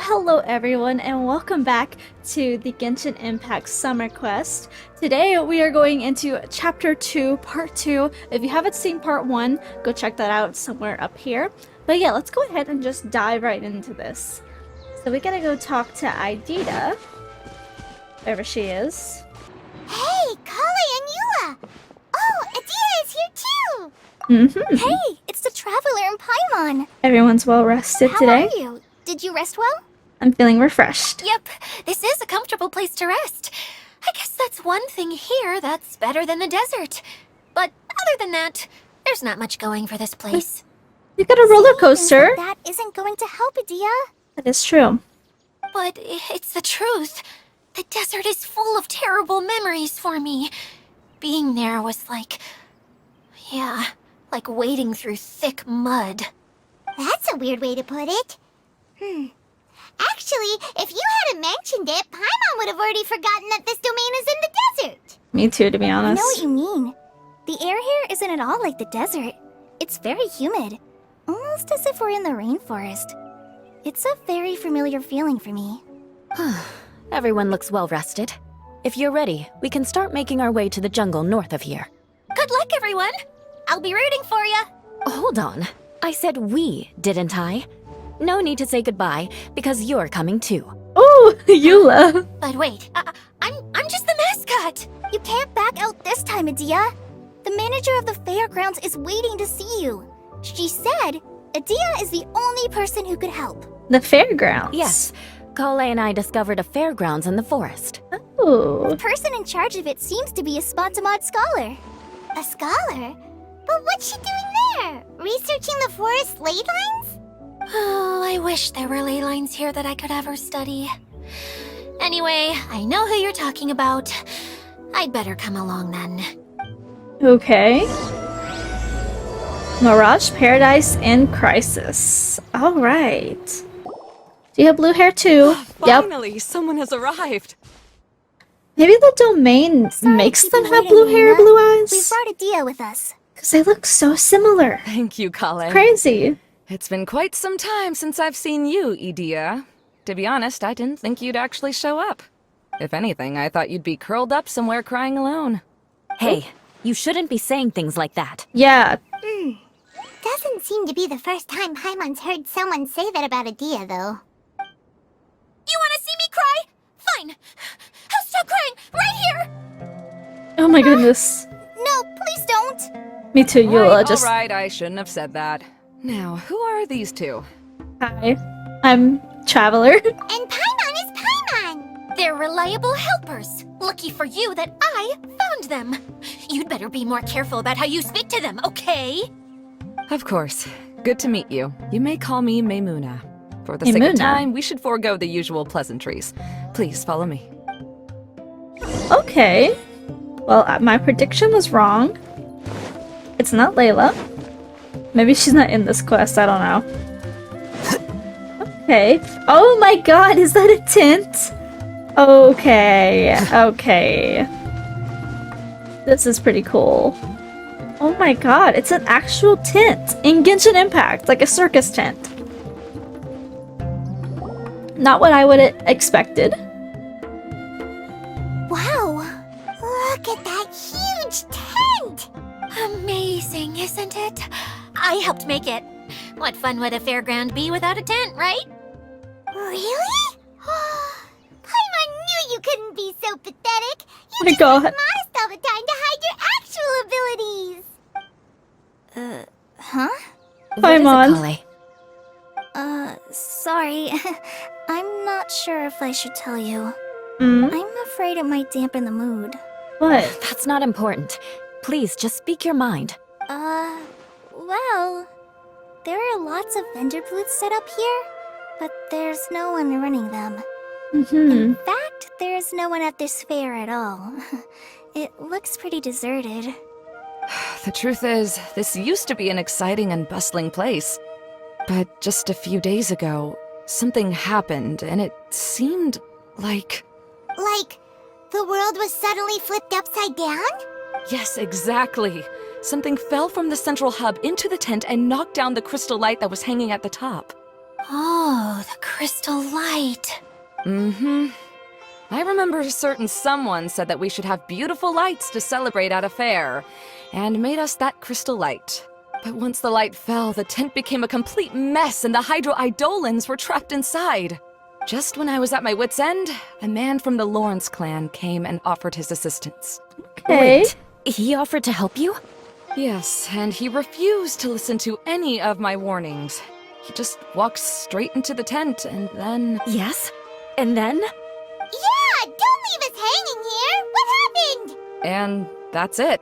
Hello everyone and welcome back to the Genshin Impact Summer Quest. Today we are going into Chapter 2, Part 2. If you haven't seen Part 1, go check that out somewhere up here. But yeah, let's go ahead and just dive right into this. So we gotta go talk to Idita, wherever she is. Hey, Kali and Eula! Oh, Adia is here too! Hey, it's the Traveler and Paimon! Everyone's well rested today. How are you? Did you rest well? I'm feeling refreshed. Yep, this is a comfortable place to rest. I guess that's one thing here that's better than the desert. But other than that, there's not much going for this place. You got a roller coaster. That isn't going to help, Adia. That is true. But it's the truth. The desert is full of terrible memories for me. Being there was like wading through thick mud. That's a weird way to put it. Actually, if you hadn't mentioned it, Paimon would have already forgotten that this domain is in the desert. Me too, to be honest. I know what you mean. The air here isn't at all like the desert. It's very humid, almost as if we're in the rainforest. It's a very familiar feeling for me. Everyone looks well rested. If you're ready, we can start making our way to the jungle north of here. Good luck, everyone! I'll be rooting for you. Hold on. I said we, didn't I? No need to say goodbye, because you're coming too. Oh, Eula! But wait, I'm just the mascot! You can't back out this time, Adia. The manager of the fairgrounds is waiting to see you. She said Adia is the only person who could help. The fairgrounds. Yes, Kale and I discovered a fairgrounds in the forest. Oh. The person in charge of it seems to be a Spontamod scholar. A scholar? But what's she doing there? Researching the forest ley lines? Oh, I wish there were ley lines here that I could ever study. Anyway, I know who you're talking about. I'd better come along then. Okay. Mirage Paradise in Crisis. Alright. Do you have blue hair too? Finally, someone has arrived. Maybe the domain makes them have blue hair, blue eyes? We brought Adia with us. Because they look so similar. Thank you, Kale. Crazy. It's been quite some time since I've seen you, Idia. To be honest, I didn't think you'd actually show up. If anything, I thought you'd be curled up somewhere crying alone. Hey, you shouldn't be saying things like that. Yeah. Doesn't seem to be the first time Paimon's heard someone say that about Adia, though. You want to see me cry? Fine. I'll stop crying right here. Oh my goodness. No, please don't. Me too, Eula. Right, Just alright, I shouldn't have said that. Now, who are these two? hi. I'm Traveler. And Paimon is Paimon. They're reliable helpers. Lucky for you that I found them. You'd better be more careful about how you speak to them, okay? Of course. Good to meet you. You may call me Maymuna. For the sake of Maymuna. time, we should forego the usual pleasantries. Please follow me. Okay. Well, my prediction was wrong. It's not Layla. Maybe she's not in this quest, I don't know. Okay. Oh my god, is that a tint? Okay. Okay. This is pretty cool. Oh my god, it's an actual tint in Genshin Impact, like a circus tent. Not what I would have expected. Wow. Look at that huge tent. Amazing, isn't it? I helped make it. What fun would a fairground be without a tent, right? Really? Paimon knew you couldn't be so pathetic. You My just God. look modest all the time to hide your actual abilities. Huh? Hi, What is it, Mon. Kale? Sorry. I'm not sure if I should tell you. Mm? I'm afraid it might dampen the mood. What? That's not important. Please, just speak your mind. Well, there are lots of vendor booths set up here, but there's no one running them. In fact, there's no one at this fair at all. It looks pretty deserted. The truth is, this used to be an exciting and bustling place. But just a few days ago, something happened, and it seemed like... Like, the world was suddenly flipped upside down? Yes, exactly. Something fell from the central hub into the tent and knocked down the crystal light that was hanging at the top. Oh, the crystal light. Mm-hmm. I remember a certain someone said that we should have beautiful lights to celebrate at a fair, and made us that crystal light. But once the light fell, the tent became a complete mess and the Hydro-Eidolons were trapped inside. Just when I was at my wit's end, a man from the Lawrence clan came and offered his assistance. Okay. Wait, he offered to help you? Yes, and he refused to listen to any of my warnings. He just walked straight into the tent and then... Yes? And then? Yeah, don't leave us hanging here. What happened? And that's it.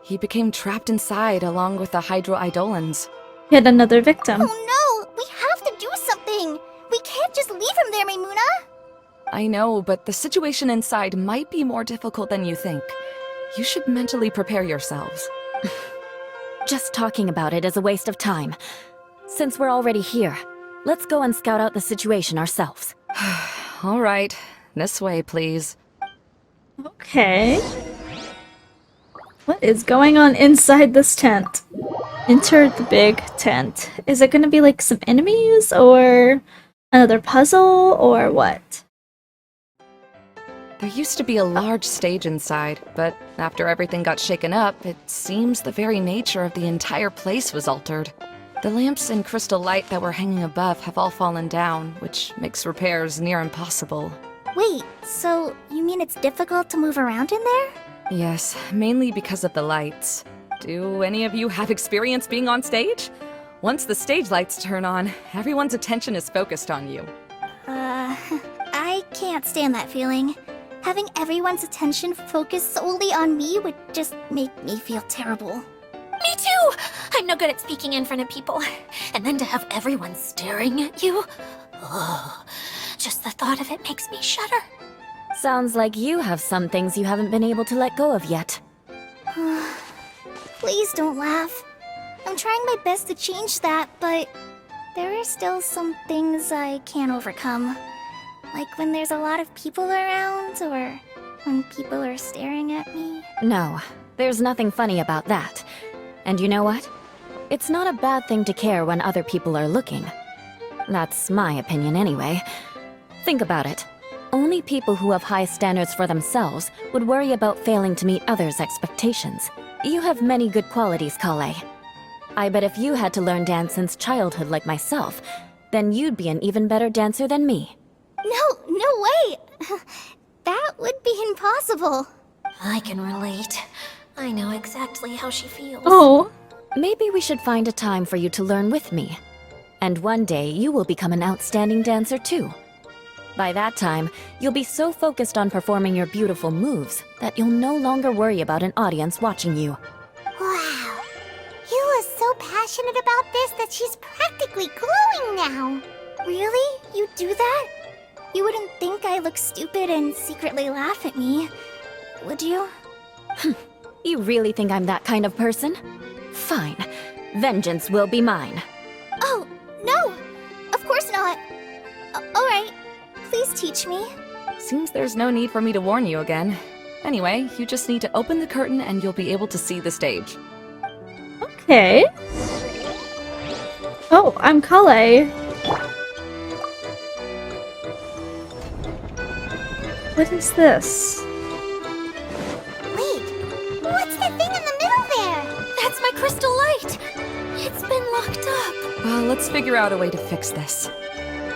He became trapped inside along with the Hydro-Eidolons. Yet another victim. Oh no, we have to do something. We can't just leave him there, Maimuna. I know, but the situation inside might be more difficult than you think. You should mentally prepare yourselves. Just talking about it is a waste of time. Since we're already here, let's go and scout out the situation ourselves. All right, this way, please. Okay. What is going on inside this tent? Enter the big tent. Is it gonna be like some enemies or another puzzle or what? There used to be a large stage inside, but after everything got shaken up, it seems the very nature of the entire place was altered. The lamps and crystal light that were hanging above have all fallen down, which makes repairs near impossible. Wait, so you mean it's difficult to move around in there? Yes, mainly because of the lights. Do any of you have experience being on stage? Once the stage lights turn on, everyone's attention is focused on you. I can't stand that feeling. Having everyone's attention focused solely on me would just make me feel terrible. Me too! I'm no good at speaking in front of people. And then to have everyone staring at you? Oh, just the thought of it makes me shudder. Sounds like you have some things you haven't been able to let go of yet. Please don't laugh. I'm trying my best to change that, but there are still some things I can't overcome. Like when there's a lot of people around, or when people are staring at me. No, there's nothing funny about that. And you know what? It's not a bad thing to care when other people are looking. That's my opinion anyway. Think about it. Only people who have high standards for themselves would worry about failing to meet others' expectations. You have many good qualities, Kale. I bet if you had to learn dance since childhood like myself, then you'd be an even better dancer than me. No way! That would be impossible. I can relate. I know exactly how she feels. Oh, Maybe we should find a time for you to learn with me. And one day, you will become an outstanding dancer too. By that time, you'll be so focused on performing your beautiful moves that you'll no longer worry about an audience watching you. Wow. Eula's so passionate about this that she's practically glowing now. Really? You do that? You wouldn't think I look stupid and secretly laugh at me, would you? You really think I'm that kind of person? Fine. Vengeance will be mine. Oh, no! Of course not. Alright, please teach me. Seems there's no need for me to warn you again. Anyway, you just need to open the curtain and you'll be able to see the stage. okay. Oh, I'm Kale. What is this? Wait, what's that thing in the middle there? That's my crystal light! It's been locked up. Well, let's figure out a way to fix this.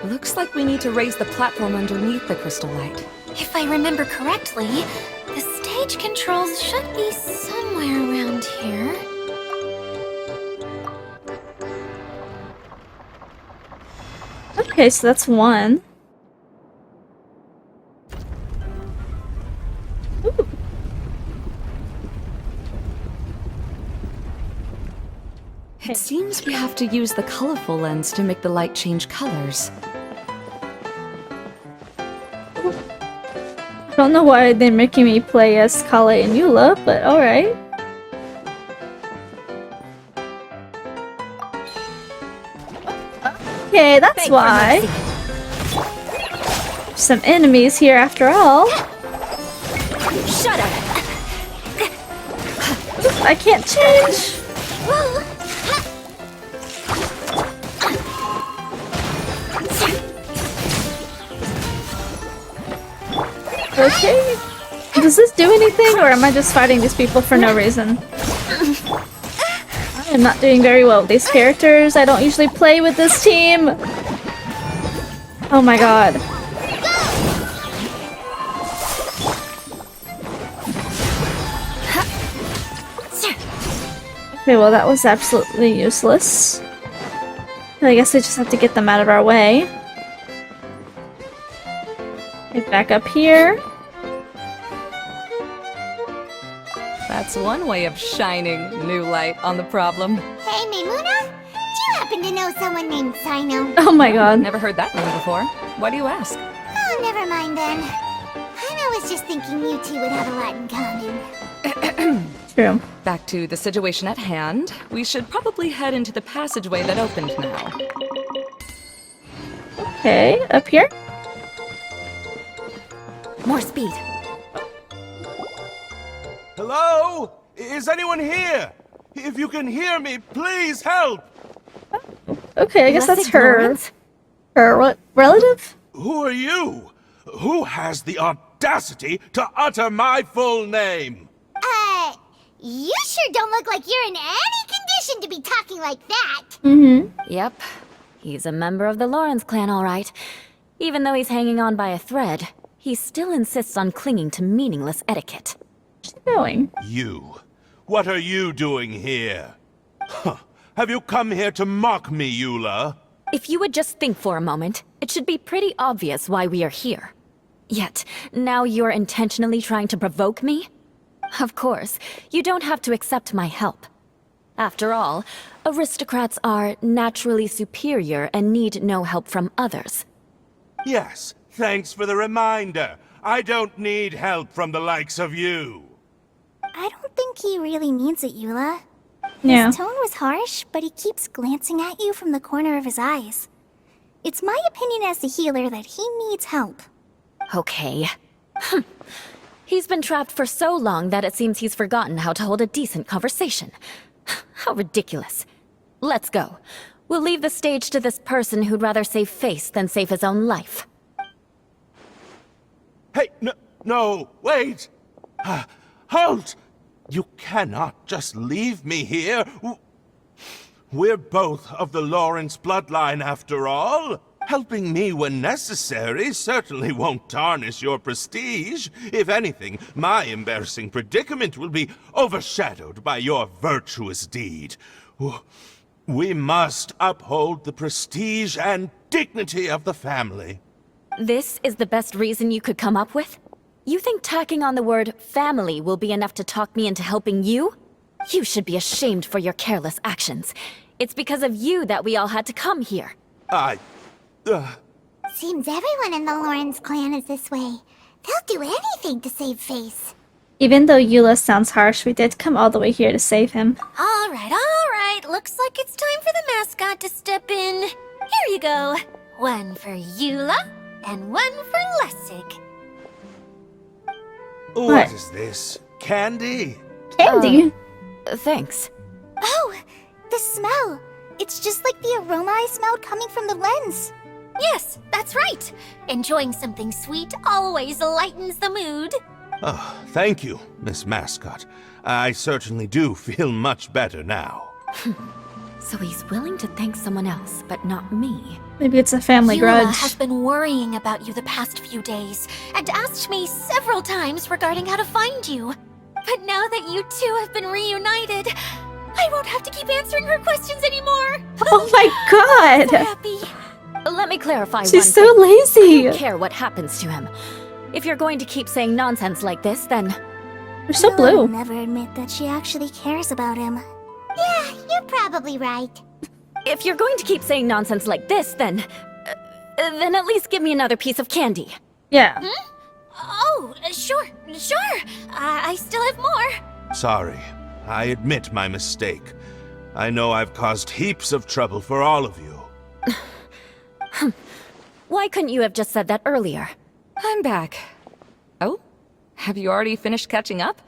Looks like we need to raise the platform underneath the crystal light. If I remember correctly, the stage controls should be somewhere around here. Okay, so that's one. Ooh. It seems we have to use the colorful lens to make the light change colors. I don't know why they're making me play as Kale and Eula, but alright. Okay, that's why. Some enemies here after all. Shut up! I can't change. Okay. Does this do anything, or am I just fighting these people for no reason? I am not doing very well with these characters. I don't usually play with this team. Oh my god. Okay, well that was absolutely useless. I guess I just have to get them out of our way. Get back up here. That's one way of shining new light on the problem. Hey, Maimuna? Do you happen to know someone named Sino? Oh my god. Never heard that name before. Why do you ask? Oh, never mind then. I was just thinking you two would have a lot in common. True. Back to the situation at hand. We should probably head into the passageway that opened now. Okay, up here? More speed. Hello? Is anyone here? If you can hear me, please help! Okay, I guess Less that's her. ignorance? Her relative? Who are you? Who has the audacity to utter my full name? You sure don't look like you're in any condition to be talking like that. Mm-hmm. Yep. He's a member of the Lawrence clan, all right. Even though he's hanging on by a thread, he still insists on clinging to meaningless etiquette. Where's she going? You. What are you doing here? Huh. Have you come here to mock me, Eula? If you would just think for a moment, it should be pretty obvious why we are here. Yet, now you're intentionally trying to provoke me? Of course, you don't have to accept my help. After all, aristocrats are naturally superior and need no help from others. Yes, thanks for the reminder. I don't need help from the likes of you. I don't think he really means it, Eula. Yeah. His tone was harsh, but he keeps glancing at you from the corner of his eyes. It's my opinion as the healer that he needs help. Okay. He's been trapped for so long that it seems he's forgotten how to hold a decent conversation. How ridiculous. Let's go. We'll leave the stage to this person who'd rather save face than save his own life. Hey, no, wait! Halt! You cannot just leave me here. We're both of the Lawrence bloodline after all. Helping me when necessary certainly won't tarnish your prestige. If anything, my embarrassing predicament will be overshadowed by your virtuous deed. We must uphold the prestige and dignity of the family. This is the best reason you could come up with? You think tacking on the word family will be enough to talk me into helping you? You should be ashamed for your careless actions. It's because of you that we all had to come here. Seems everyone in the Lawrence clan is this way. They'll do anything to save face. Even though Eula sounds harsh, we did come all the way here to save him. All right. Looks like it's time for the mascot to step in. Here you go. One for Eula, and one for Lessig. What is this? Candy? Candy? Thanks. Oh, the smell. It's just like the aroma I smelled coming from the lens. Yes, that's right. Enjoying something sweet always lightens the mood. Oh, thank you, Miss Mascot. I certainly do feel much better now. So he's willing to thank someone else, but not me. Maybe it's a family Eula grudge. has been worrying about you the past few days and asked me several times regarding how to find you. But now that you two have been reunited, I won't have to keep answering her questions anymore. Oh my god! So happy. Let me clarify one She's so thing. I lazy! don't care what happens to him. If you're going to keep saying nonsense like this, then... They're so Eula blue. will never admit that she actually cares about him. Yeah, you're probably right. If you're going to keep saying nonsense like this, then at least give me another piece of candy. Yeah. Oh, sure. I still have more. Sorry, I admit my mistake. I know I've caused heaps of trouble for all of you. Why couldn't you have just said that earlier? I'm back. Oh? Have you already finished catching up?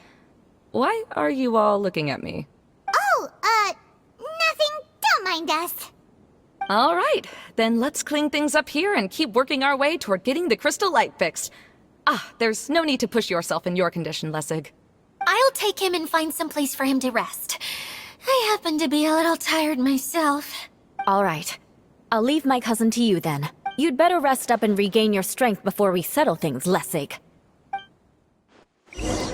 Why are you all looking at me? Oh, nothing. Don't mind us. All right, then let's clean things up here and keep working our way toward getting the crystal light fixed. There's no need to push yourself in your condition, Lessig. I'll take him and find some place for him to rest. I happen to be a little tired myself. All right. I'll leave my cousin to you then. You'd better rest up and regain your strength before we settle things, Lessig.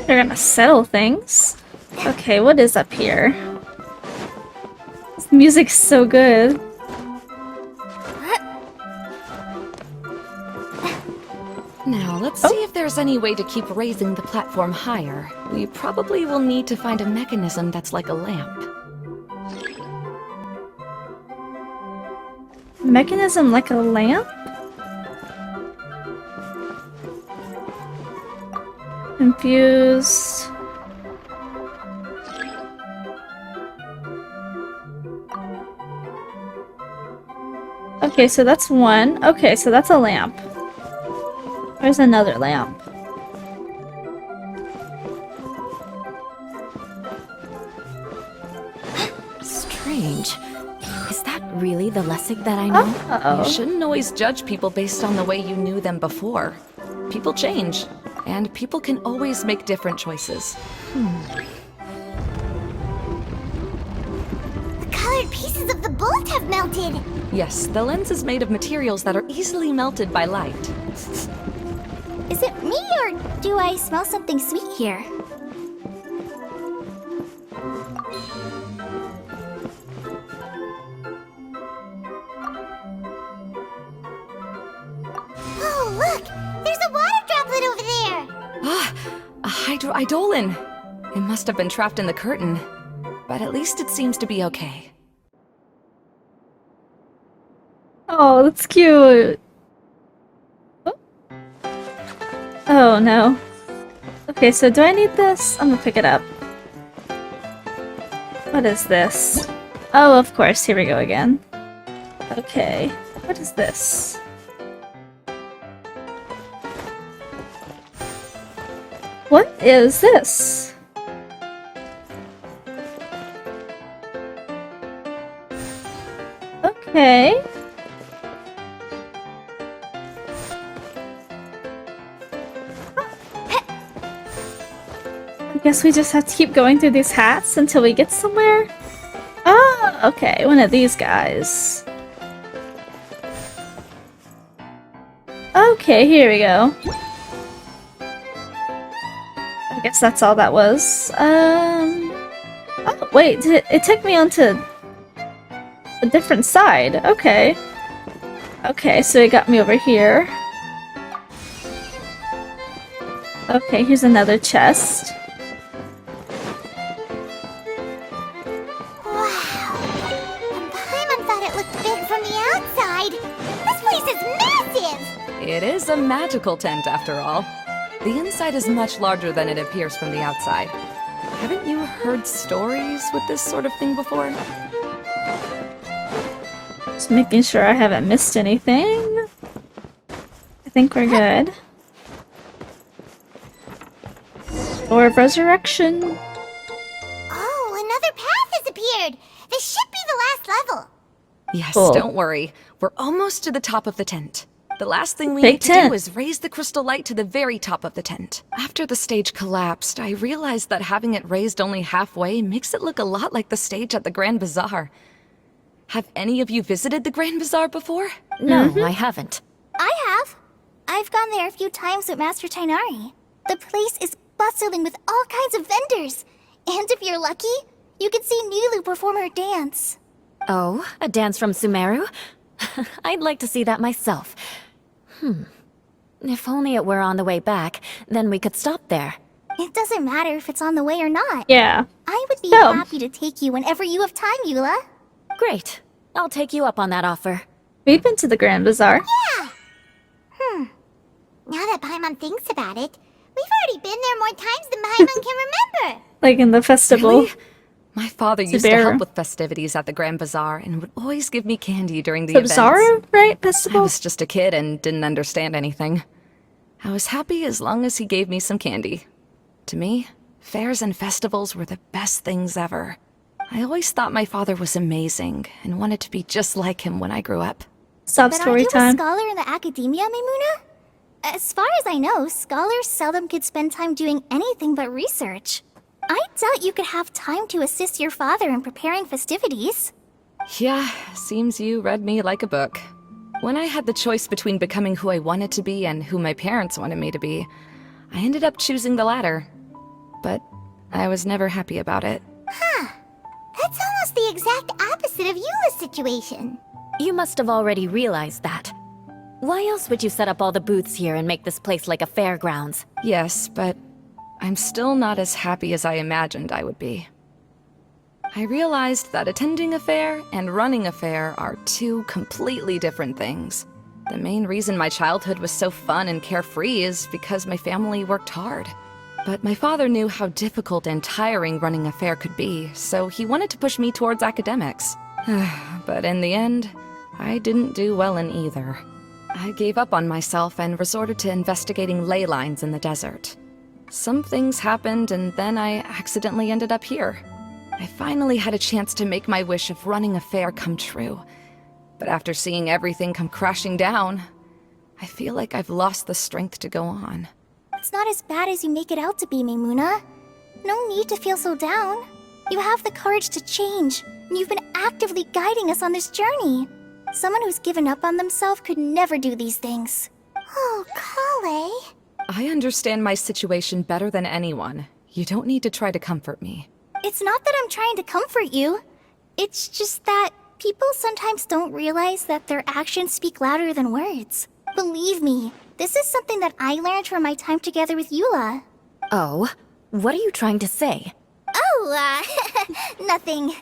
They're gonna settle things. Okay, what is up here? This music's so good. Now, let's see if there's any way to keep raising the platform higher. We probably will need to find a mechanism that's like a lamp. Mechanism like a lamp? Confused. Okay, so that's one. Okay, so that's a lamp. Where's another lamp? Strange. Is that really the Lessig that I know? Uh-oh. You shouldn't always judge people based on the way you knew them before. People change, and people can always make different choices. The colored pieces of the bolt have melted. Yes, the lens is made of materials that are easily melted by light. Is it me or do I smell something sweet here? Oh, look! There's a water droplet over there! A hydroidolin! It must have been trapped in the curtain. But at least it seems to be okay. Oh, that's cute. Oh no. Okay, so do I need this? I'm gonna pick it up. What is this? Oh, of course, here we go again. Okay, what is this? What is this? Okay. I guess we just have to keep going through these hats until we get somewhere. Oh, okay, one of these guys. Okay, here we go. I guess that's all that was. Oh, wait, it took me onto a different side. Okay. Okay, so it got me over here. Okay, here's another chest. Wow! And Paimon thought it looked big from the outside! This place is massive! It is a magical tent, after all. The inside is much larger than it appears from the outside. Haven't you heard stories with this sort of thing before? Just making sure I haven't missed anything. I think we're good. Door of Resurrection. Oh, another path has appeared! This should be the last level! Yes, Cool. don't worry. We're almost to the top of the tent. The last thing we Big need to tent. do is raise the crystal light to the very top of the tent. After the stage collapsed, I realized that having it raised only halfway makes it look a lot like the stage at the Grand Bazaar. Have any of you visited the Grand Bazaar before? No, I haven't. I have. I've gone there a few times with Master Tainari. The place is bustling with all kinds of vendors. And if you're lucky, you can see Nulu perform her dance. Oh, a dance from Sumeru? I'd like to see that myself. If only it were on the way back, then we could stop there. It doesn't matter if it's on the way or not. Yeah. I would be So- happy to take you whenever you have time, Eula. Great. I'll take you up on that offer. We've been to the Grand Bazaar. Now that Paimon thinks about it, we've already been there more times than Paimon can remember. Like in the festival. Really? My father used to Subaru. help with festivities at the Grand Bazaar and would always give me candy during the events. Bazaar, right? I Festival? was just a kid and didn't understand anything. I was happy as long as he gave me some candy. To me, fairs and festivals were the best things ever. I always thought my father was amazing and wanted to be just like him when I grew up. Sob But story aren't you a time. scholar in the academia, Maimuna? As far as I know, scholars seldom could spend time doing anything but research. I doubt you could have time to assist your father in preparing festivities. Yeah, seems you read me like a book. When I had the choice between becoming who I wanted to be and who my parents wanted me to be, I ended up choosing the latter. But I was never happy about it. That's almost the exact opposite of Eula's situation. You must have already realized that. Why else would you set up all the booths here and make this place like a fairgrounds? Yes, but I'm still not as happy as I imagined I would be. I realized that attending a fair and running a fair are two completely different things. The main reason my childhood was so fun and carefree is because my family worked hard. But my father knew how difficult and tiring running a fair could be, so he wanted to push me towards academics. But in the end, I didn't do well in either. I gave up on myself and resorted to investigating ley lines in the desert. Some things happened, and then I accidentally ended up here. I finally had a chance to make my wish of running a fair come true. But after seeing everything come crashing down, I feel like I've lost the strength to go on. It's not as bad as you make it out to be, Maimuna. No need to feel so down. You have the courage to change, and you've been actively guiding us on this journey. Someone who's given up on themselves could never do these things. Oh, Kale. I understand my situation better than anyone. You don't need to try to comfort me. It's not that I'm trying to comfort you. It's just that people sometimes don't realize that their actions speak louder than words. Believe me, this is something that I learned from my time together with Eula. Oh? What are you trying to say? Oh, nothing.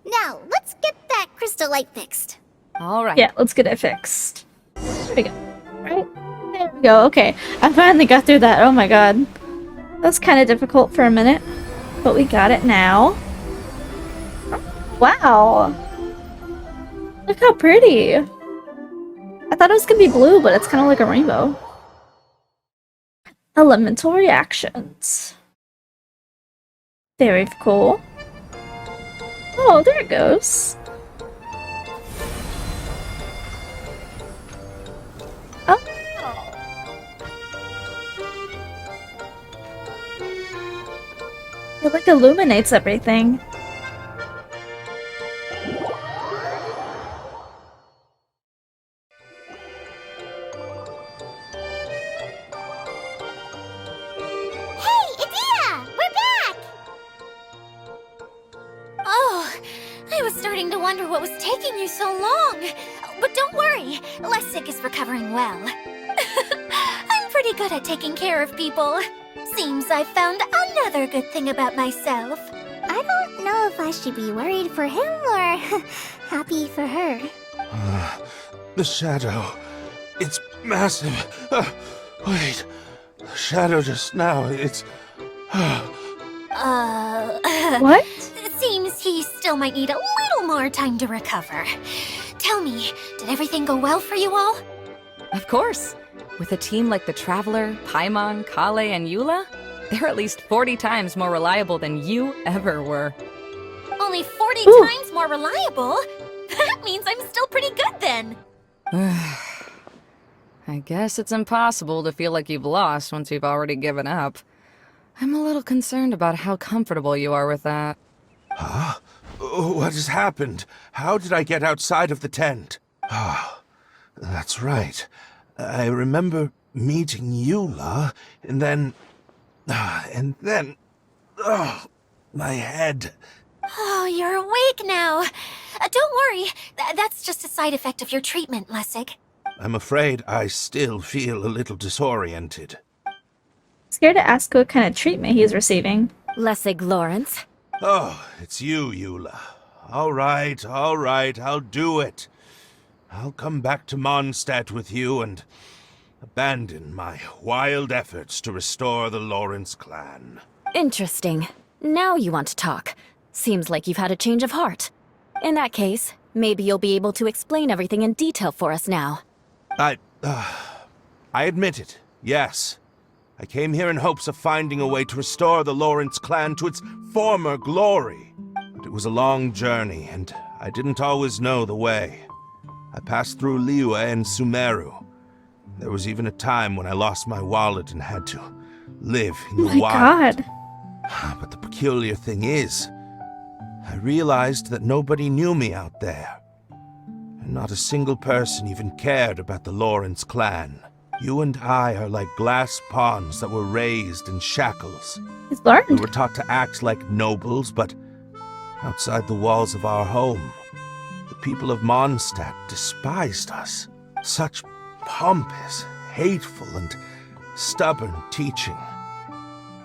Now, let's get that crystal light fixed. All right. Yeah, let's get it fixed. There we go. Right? There we go. Okay. I finally got through that. Oh my god. That was kind of difficult for a minute. But we got it now. Wow. Look how pretty. I thought it was gonna be blue, but it's kind of like a rainbow. Elemental reactions. Very cool. Oh, there it goes. Oh. It like illuminates everything. Hey, Idea! We're back! Oh, I was starting to wonder what was taking you so long. But don't worry, Lessig is recovering well. I'm pretty good at taking care of people. Seems I've found another good thing about myself. I don't know if I should be worried for him or happy for her. The shadow. It's massive. Wait. The shadow just now. It's... What? Seems he still might need a little more time to recover. Tell me, did everything go well for you all? Of course. With a team like the Traveler, Paimon, Kale, and Eula, they're at least 40 times more reliable than you ever were. Only 40 Ooh. times more reliable? That means I'm still pretty good then. I guess it's impossible to feel like you've lost once you've already given up. I'm a little concerned about how comfortable you are with that. Huh? What has happened? How did I get outside of the tent? Ah, that's right. I remember meeting Eula, and then... Oh, my head. Oh, you're awake now. Don't worry, that's just a side effect of your treatment, Lessig. I'm afraid I still feel a little disoriented. Scared to ask what kind of treatment he's receiving. Lessig Lawrence? Oh, it's you, Eula. All right, I'll do it. I'll come back to Mondstadt with you and abandon my wild efforts to restore the Lawrence clan. Interesting. Now you want to talk. Seems like you've had a change of heart. In that case, maybe you'll be able to explain everything in detail for us now. I admit it, yes. I came here in hopes of finding a way to restore the Lawrence clan to its former glory. But it was a long journey, and I didn't always know the way. I passed through Liyue and Sumeru. There was even a time when I lost my wallet and had to live in Oh the my wild. god. But the peculiar thing is, I realized that nobody knew me out there. And not a single person even cared about the Lawrence clan. You and I are like glass pawns that were raised in shackles. He's We learned. were taught to act like nobles, but outside the walls of our home, the people of Mondstadt despised us. Such pompous, hateful, and stubborn teaching.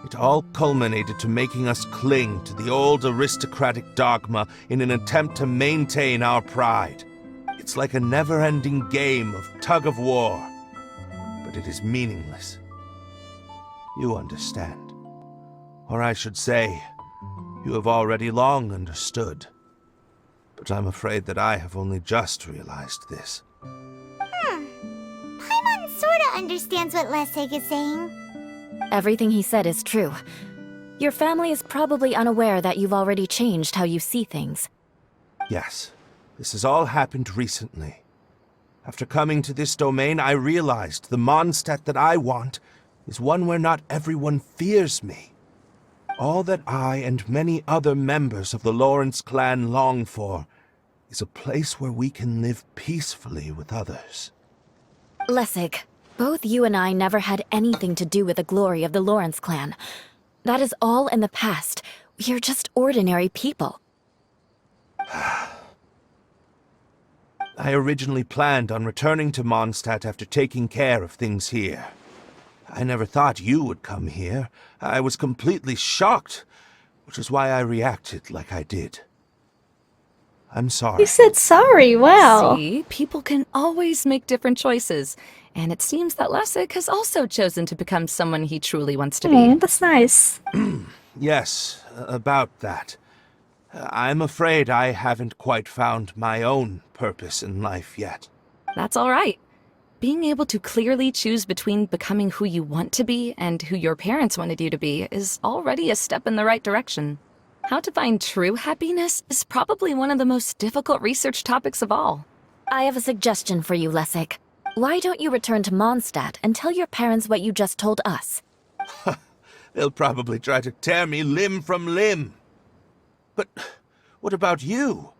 It all culminated to making us cling to the old aristocratic dogma in an attempt to maintain our pride. It's like a never-ending game of tug-of-war, but it is meaningless. You understand. Or I should say, you have already long understood. But I'm afraid that I have only just realized this. Paimon sorta understands what Lessig is saying. Everything he said is true. Your family is probably unaware that you've already changed how you see things. Yes, this has all happened recently. After coming to this domain, I realized the Mondstadt that I want is one where not everyone fears me. All that I and many other members of the Lawrence clan long for is a place where we can live peacefully with others. Lessig, both you and I never had anything to do with the glory of the Lawrence clan. That is all in the past. We are just ordinary people. I originally planned on returning to Mondstadt after taking care of things here. I never thought you would come here. I was completely shocked, which is why I reacted like I did. I'm sorry. He said sorry, wow. See, people can always make different choices. And it seems that Lessig has also chosen to become someone he truly wants to be. Oh, that's nice. Yes, about that. I'm afraid I haven't quite found my own purpose in life yet. That's all right. Being able to clearly choose between becoming who you want to be and who your parents wanted you to be is already a step in the right direction. How to find true happiness is probably one of the most difficult research topics of all. I have a suggestion for you, Lessig. Why don't you return to Mondstadt and tell your parents what you just told us? They'll probably try to tear me limb from limb. But what about you?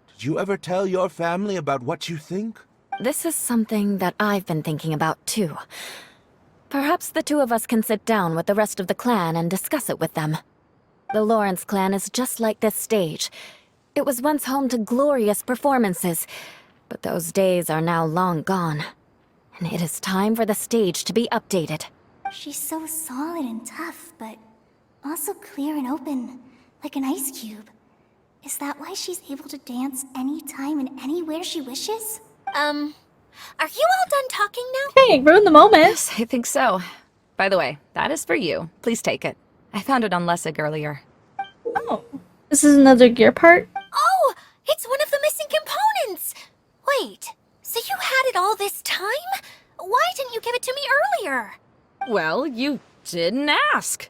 Did you ever tell your family about what you think? This is something that I've been thinking about, too. Perhaps the two of us can sit down with the rest of the clan and discuss it with them. The Lawrence clan is just like this stage. It was once home to glorious performances, but those days are now long gone. And it is time for the stage to be updated. She's so solid and tough, but also clear and open, like an ice cube. Is that why she's able to dance anytime and anywhere she wishes? Are you all done talking now? Hey, ruin the moment. Yes, I think so. By the way, that is for you. Please take it. I found it on Lessig earlier. Oh, this is another gear part? Oh, it's one of the missing components! Wait, so you had it all this time? Why didn't you give it to me earlier? Well, you didn't ask.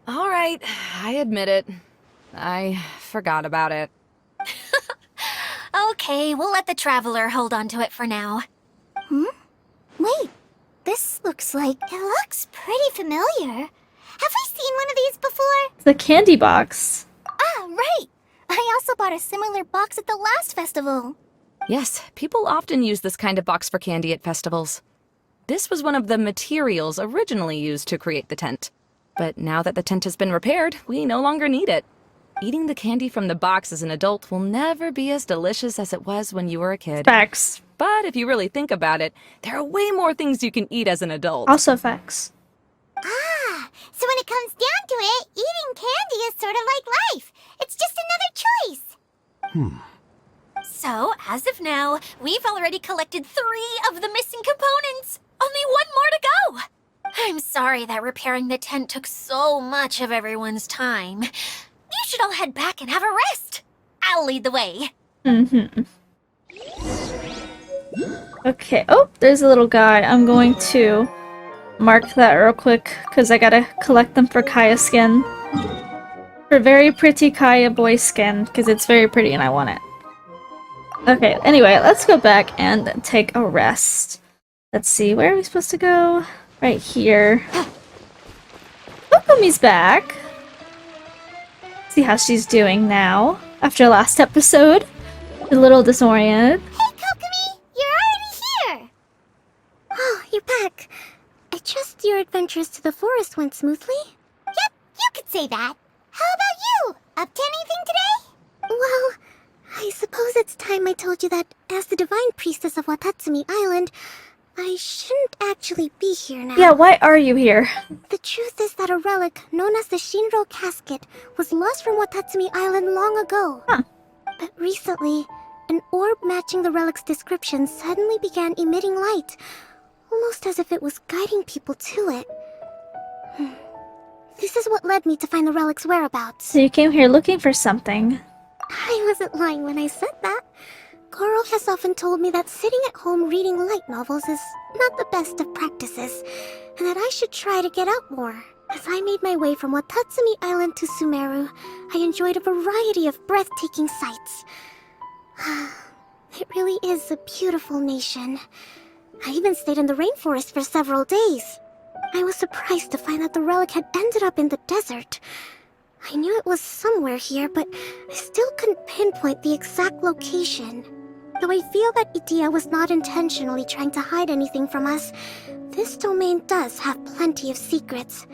All right, I admit it. I forgot about it. Okay, we'll let the Traveler hold on to it for now. Wait, this looks like... It looks pretty familiar. Have we seen one of these before? The candy box. Ah, right! I also bought a similar box at the last festival. Yes, people often use this kind of box for candy at festivals. This was one of the materials originally used to create the tent. But now that the tent has been repaired, we no longer need it. Eating the candy from the box as an adult will never be as delicious as it was when you were a kid. Facts. But if you really think about it, there are way more things you can eat as an adult. Also facts. Ah, so when it comes down to it, eating candy is sort of like life. It's just another choice. So, as of now, we've already collected 3 of the missing components. Only one more to go. I'm sorry that repairing the tent took so much of everyone's time. You should all head back and have a rest. I'll lead the way. Okay. Oh, there's a little guy. I'm going to mark that real quick because I gotta collect them for Kaya skin. For very pretty Kaya boy skin because it's very pretty and I want it. Okay, anyway, let's go back and take a rest. Let's see, where are we supposed to go? Right here. Kokomi's back. See how she's doing now after last episode. A little disoriented. Hey, Kokomi! You're already here! Oh, you're back. I trust your adventures to the forest went smoothly? Yep, you could say that. How about you? Up to anything today? Well, I suppose it's time I told you that as the divine priestess of Watatsumi Island, I shouldn't actually be here now. Yeah, why are you here? The truth is that a relic known as the Shinro casket was lost from Watatsumi Island long ago. Huh. But recently, an orb matching the relic's description suddenly began emitting light, almost as if it was guiding people to it. This is what led me to find the relic's whereabouts. So you came here looking for something. I wasn't lying when I said that. Goro has often told me that sitting at home reading light novels is not the best of practices, and that I should try to get out more. As I made my way from Watatsumi Island to Sumeru, I enjoyed a variety of breathtaking sights. It really is a beautiful nation. I even stayed in the rainforest for several days. I was surprised to find that the relic had ended up in the desert. I knew it was somewhere here, but I still couldn't pinpoint the exact location. Though I feel that Idia was not intentionally trying to hide anything from us, this domain does have plenty of secrets.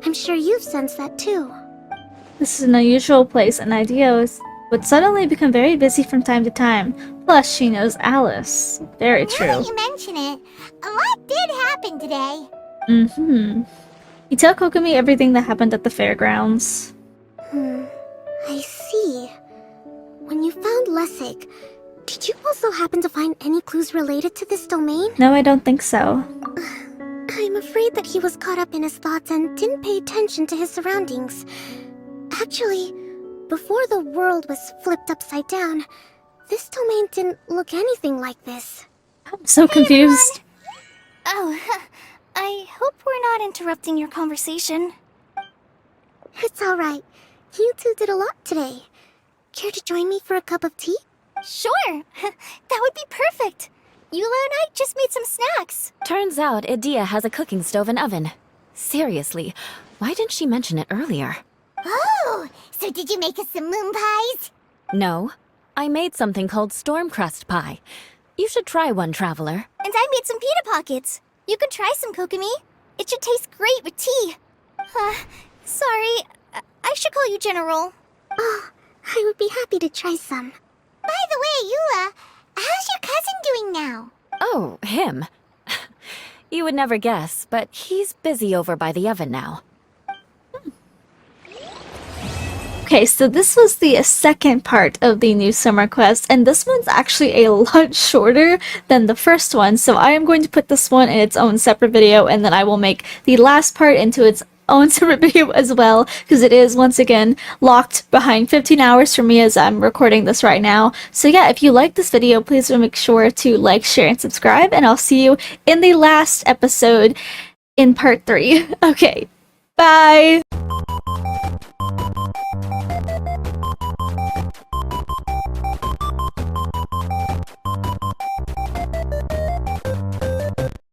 I'm sure you've sensed that too. This is an unusual place, and Idea would suddenly become very busy from time to time. Plus, she knows Alice. Very Now true. that you mention it, a lot did happen today. Mm-hmm. You tell Kokomi everything that happened at the fairgrounds. I see. When you found Lessig, did you also happen to find any clues related to this domain? No, I don't think so. I'm afraid that he was caught up in his thoughts and didn't pay attention to his surroundings. Actually, before the world was flipped upside down, this domain didn't look anything like this. I'm so confused. Oh, I hope we're not interrupting your conversation. It's alright. You two did a lot today. Care to join me for a cup of tea? Sure, that would be perfect. Eula and I just made some snacks. Turns out Idia has a cooking stove and oven. Seriously, why didn't she mention it earlier? Oh, so did you make us some moon pies? No, I made something called storm crust pie. You should try one, traveler. And I made some pita pockets. You could try some, Kokomi. It should taste great with tea. Sorry, I should call you General. Oh, I would be happy to try some. By the way, Eula, how's your cousin doing now? Oh, him. You would never guess, but he's busy over by the oven now. Okay, so this was the second part of the new summer quest, and this one's actually a lot shorter than the first one, so I am going to put this one in its own separate video, and then I will make the last part into its own separate video as well, because it is once again locked behind 15 hours for me as I'm recording this right now. So yeah, if you like this video, please make sure to like, share, and subscribe, and I'll see you in the last episode in part 3. Okay, bye!